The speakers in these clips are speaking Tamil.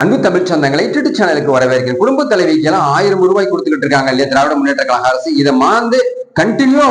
அன்பு தமிழ் சொந்தங்களை யூடியூப் சேனலுக்கு வரவேற்கிறேன். குடும்ப தலைவிக்கு எல்லாம் 1000 ரூபாய் கொடுத்துக்கிட்டு இருக்காங்க இல்லையா திராவிட முன்னேற்ற கழக அரசு. இதை மாந்து கண்டினியூவா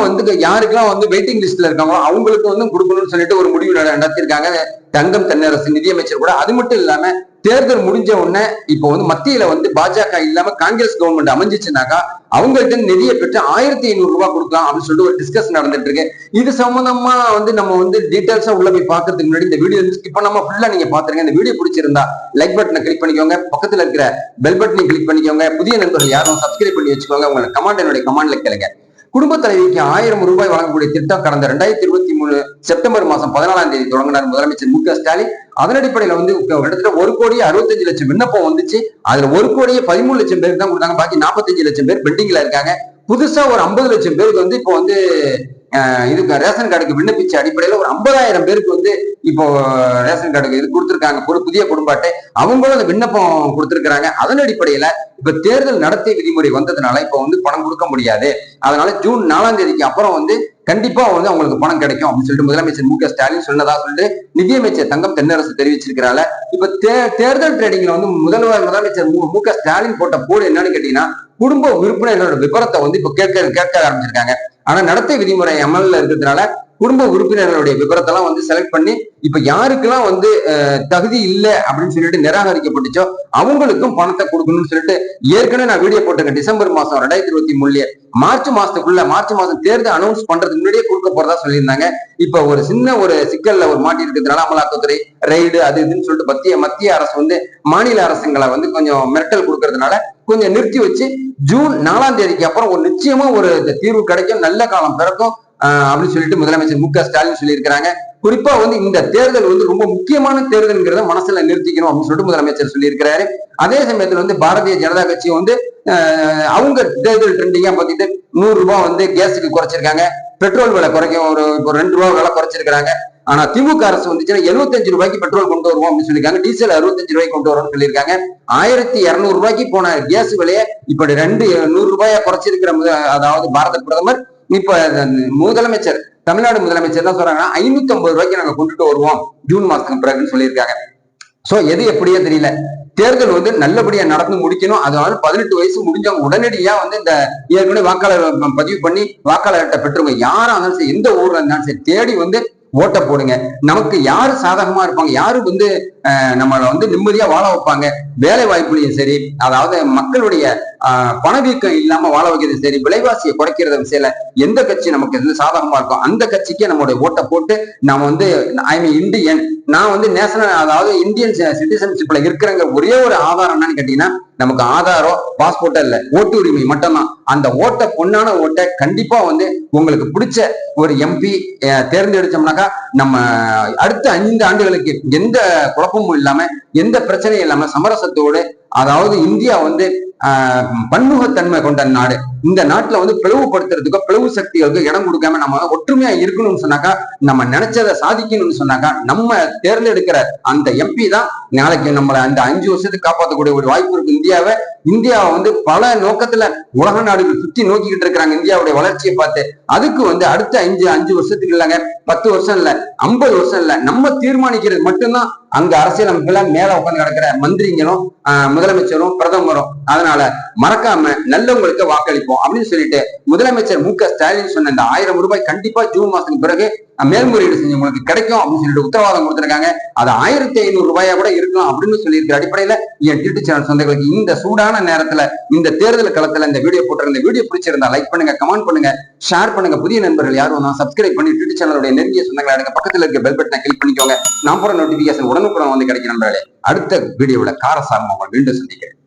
யாருக்கெல்லாம் வெயிட்டிங் லிஸ்ட்ல இருக்காங்களோ அவங்களுக்கு கொடுக்கணும்னு சொல்லிட்டு ஒரு முடிவு நடத்திருக்காங்க தங்கம் தென்னரசு நிதியமைச்சர் கூட. அது மட்டும் இல்லாம தேர்தல் முடிஞ்ச உடனே இப்போ மத்தியில பாஜக இல்லாம காங்கிரஸ் கவர்மெண்ட் அமைஞ்சிச்சுனாக்கா அவங்கள்ட்ட நிதியை பெற்று 1500 ரூபாய் கொடுக்கலாம் அப்படின்னு சொல்லிட்டு ஒரு டிஸ்கஸ் நடந்துட்டு இருக்கு. இது சம்பந்தமா நம்ம டீடைல்ஸா உள்ள போய் பாக்குறதுக்கு முன்னாடி இந்த வீடியோ இப்ப நம்ம ஃபுல்லா நீங்க பாத்துருங்க. இந்த வீடியோ பிடிச்சிருந்தா லைக் பட்டனை கிளிக் பண்ணிக்கோங்க, பக்கத்துல இருக்கிற பெல் பட்டனை கிளிக் பண்ணிக்கோங்க. புதிய நண்பர்கள் யாரும் சப்ஸ்கிரைப் பண்ணி வச்சுக்கோங்க. உங்களை என்னுடைய கமெண்ட்ல கேளுங்க. குடும்ப தலைவிக்கு 1000 ரூபாய் வழங்கக்கூடிய திட்டம் கடந்த 2023 செப்டம்பர் மாதம் 14ஆம் தேதி தொடங்கினார் முதலமைச்சர் மு க ஸ்டாலின். அதன் அடிப்படையில கிட்டத்தட்ட 1,65,00,000 விண்ணப்பம் வந்துச்சு. அதுல 1,13,00,000 பேருக்கு தான் கொடுத்தாங்க. பாக்கி 45,00,000 பேர் பெண்டிங்ல இருக்காங்க. புதுசா ஒரு 50,00,000 பேருக்கு இப்போ இதுக்கு ரேஷன் கார்டுக்கு விண்ணப்பிச்ச அடிப்படையில ஒரு 50,000 பேருக்கு இப்போ ரேஷன் கார்டுக்கு இது கொடுத்திருக்காங்க. ஒரு புதிய குடும்ப அட்டை அவங்களும் அந்த விண்ணப்பம் கொடுத்திருக்கிறாங்க. அதன் அடிப்படையில இப்ப தேர்தல் நடத்தை விதிமுறை வந்ததுனால இப்போ பணம் கொடுக்க முடியாது. அதனால ஜூன் 4ஆம் தேதிக்கு அப்புறம் கண்டிப்பா அவங்களுக்கு பணம் கிடைக்கும் அப்படின்னு சொல்லிட்டு முதலமைச்சர் மு க ஸ்டாலின் சொன்னதா சொல்லிட்டு நிதியமைச்சர் தங்கம் தென்னரசு தெரிவிச்சிருக்கிறாங்க. இப்ப தேர்தல் ட்ரேடிங்ல முதலமைச்சர் மு க ஸ்டாலின் போட்ட போடு என்னன்னு கேட்டீங்கன்னா குடும்ப உறுப்பினர்களோட விபரத்தை இப்ப கேட்க ஆரம்பிச்சிருக்காங்க. ஆனா நடத்தை விதிமுறை அமல்ல இருக்கிறதுனால குடும்ப உறுப்பினர்களுடைய விபரத்தெல்லாம் செலக்ட் பண்ணி இப்ப யாருக்கெல்லாம் தகுதி இல்லை அப்படின்னு சொல்லிட்டு நிராகரிக்கப்பட்டுச்சோ அவங்களுக்கும் பணத்தை கொடுக்கணும்னு சொல்லிட்டு ஏற்கனவே நான் வீடியோ போட்டிருக்கேன். டிசம்பர் மாசம் 2023 மார்ச் மாசம் தேர்தல் அனௌன்ஸ் பண்றதுக்கு முன்னாடியே கொடுக்க போறதா சொல்லியிருந்தாங்க. இப்ப ஒரு சின்ன ஒரு சிக்கல்ல மாட்டி இருக்கிறதுனால அமலாக்கத்துறை ரைடு அது இதுன்னு சொல்லிட்டு மத்திய அரசு மாநில அரசுங்களை கொஞ்சம் மிரட்டல் கொடுக்கறதுனால கொஞ்சம் நிறுத்தி வச்சு ஜூன் 4ஆம் தேதிக்கு அப்புறம் ஒரு நிச்சயமா ஒரு தீர்வு கிடைக்கும், நல்ல காலம் பிறக்கும் அப்படின்னு சொல்லிட்டு முதலமைச்சர் மு க ஸ்டாலின் சொல்லியிருக்கிறாங்க. குறிப்பா இந்த தேர்தல் ரொம்ப முக்கியமான தேர்தல்ங்கிறத மனசுல நிறுத்திக்கணும் அப்படின்னு சொல்லிட்டு முதலமைச்சர் சொல்லியிருக்கிறாரு. அதே சமயத்துல பாரதிய ஜனதா கட்சி அவங்க தேர்தல் ட்ரெண்டிங்கா பார்த்துட்டு 100 ரூபாய் கேஸுக்கு குறைச்சிருக்காங்க. பெட்ரோல் விலை குறைக்கும் ஒரு 2 ரூபாய் விலை குறைச்சிருக்காங்க. ஆனா திமுக அரசு 75 ரூபாய்க்கு பெட்ரோல் கொண்டு வருவோம் அப்படின்னு சொல்லியிருக்காங்க. டீசல் 65 ரூபாய்க்கு கொண்டு வருவோம்னு சொல்லியிருக்காங்க. 1200 ரூபாய்க்கு போன கேஸ் விலையை இப்படி 100 ரூபாயா குறைச்சிருக்கிற அதாவது பாரத பிரதமர் இப்ப முதலமைச்சர் தமிழ்நாடு முதலமைச்சர் தான் சொல்றாங்கன்னா 550 ரூபாய்க்கு நாங்க கொண்டுட்டு வருவோம் ஜூன் மாசத்துக்கு பிறகுன்னு சொல்லியிருக்காங்க. சோ எது எப்படியே தெரியல. தேர்தல் நல்லபடியா நடந்து முடிக்கணும். அதனால 18 வயசு முடிஞ்சவங்க உடனடியா இந்த ஏற்கனவே வாக்காளர் பதிவு பண்ணி வாக்காளர் அட்டை பெற்றவங்க யாரா இருந்தாலும் சரி, எந்த ஊர்ல இருந்தாலும் சரி, தேடி ஓட்ட போடுங்க. நமக்கு யாரு சாதகமா இருப்பாங்க, யாரு நம்மள நிம்மதியா வாழ வைப்பாங்க, வேலை வாய்ப்புலையும் சரி, அதாவது மக்களுடைய பணவீக்கம் இல்லாம வாழ வைக்கிறது சரி, விலைவாசியை குறைக்கிறத விஷயத்துல எந்த கட்சி நமக்கு சாதகமா இருக்கும் அந்த கட்சிக்கே நம்மளுடைய ஓட்டை போட்டு நாம ஐ மீன் இந்தியன், நான் நேஷனல் அதாவது இந்தியன் சிட்டிசன்ஷிப்ல இருக்கிறங்க. ஒரே ஒரு ஆதாரம் என்னன்னு கேட்டீங்கன்னா நமக்கு ஆதாரம் பாஸ்போர்ட்டா இல்ல, ஓட்டு உரிமை மட்டும்தான். அந்த ஓட்டை பொண்ணான ஓட்டை கண்டிப்பா உங்களுக்கு பிடிச்ச ஒரு எம்பி தேர்ந்தெடுத்தோம்னாக்கா நம்ம அடுத்த 5 ஆண்டுகளுக்கு எந்த குழப்பமும் இல்லாம எந்த பிரச்சனையும் இல்லாம சமரசத்தோடு, அதாவது இந்தியா பன்முகத்தன்மை கொண்ட நாடு. இந்த நாட்டுல பிளவுபடுத்துறதுக்கோ பிளவு சக்திகளுக்கு இடம் கொடுக்காம நம்ம ஒற்றுமையா இருக்கணும்னு சொன்னாக்கா, நம்ம நினைச்சதை சாதிக்கணும்னு சொன்னாக்கா நம்ம தேர்ந்தெடுக்கிற அந்த எம்பி தான் நாளைக்கு நம்மளை அந்த 5 வருஷத்துக்கு காப்பாற்றக்கூடிய ஒரு வாய்ப்பு இருக்கு. இந்தியாவை பல நோக்கத்துல உலக நாடுகள் சுத்தி நோக்கிக்கிட்டு இருக்கிறாங்க இந்தியாவுடைய வளர்ச்சியை பார்த்து. அதுக்கு அடுத்த 5 வருஷத்துக்கு இல்லைங்க, 10 வருஷம் இல்ல, 50 வருஷம் இல்ல, நம்ம தீர்மானிக்கிறது மட்டும்தான் அங்க அரசியலமைப்புல மேல உட்காந்து கிடக்கிற மந்திரிங்களும் முதலமைச்சரும் பிரதமரும். அதனால மறக்காம நல்லவங்களுக்கு வாக்களிப்போம் அப்படின்னு சொல்லிட்டு முதலமைச்சர் மு க ஸ்டாலின் சொன்ன இந்த 1000 ரூபாய் கண்டிப்பா ஜூன் மாசத்துக்கு பிறகு மேல்முறையீடு செஞ்சு உங்களுக்கு கிடைக்கும் அப்படின்னு சொல்லிட்டு உத்தரவாதம் கொடுத்திருக்காங்க. அது 1500 ரூபாயா கூட இருக்கும் அப்படின்னு சொல்லியிருக்கிற அடிப்படையில என் யூடியூப் சேனல் சொந்தங்களுக்கு இந்த சூடான நேரத்துல இந்த தேர்தல் களத்துல இந்த வீடியோ போட்டிருந்த வீடியோ பிடிச்சிருந்தா லைக் பண்ணுங்க, கமெண்ட் பண்ணுங்க, ஷேர் பண்ணுங்க. புதிய நண்பர்கள் யாரும் சப்ஸ்கிரைப் பண்ணி யூடியூப் சேனலுடைய நெருங்கிய சொந்தங்களை எடுங்க. பக்கத்துல இருக்க பெல் பட்டனை கிளிக் பண்ணிக்கோங்க. நான் போற நோட்டிபிகேஷன் உடனுக்குடன் கிடைக்கும் நண்பர்களே. அடுத்த வீடியோவில் காரசாரம் உங்களை மீண்டும் சந்திக்கிறேன்.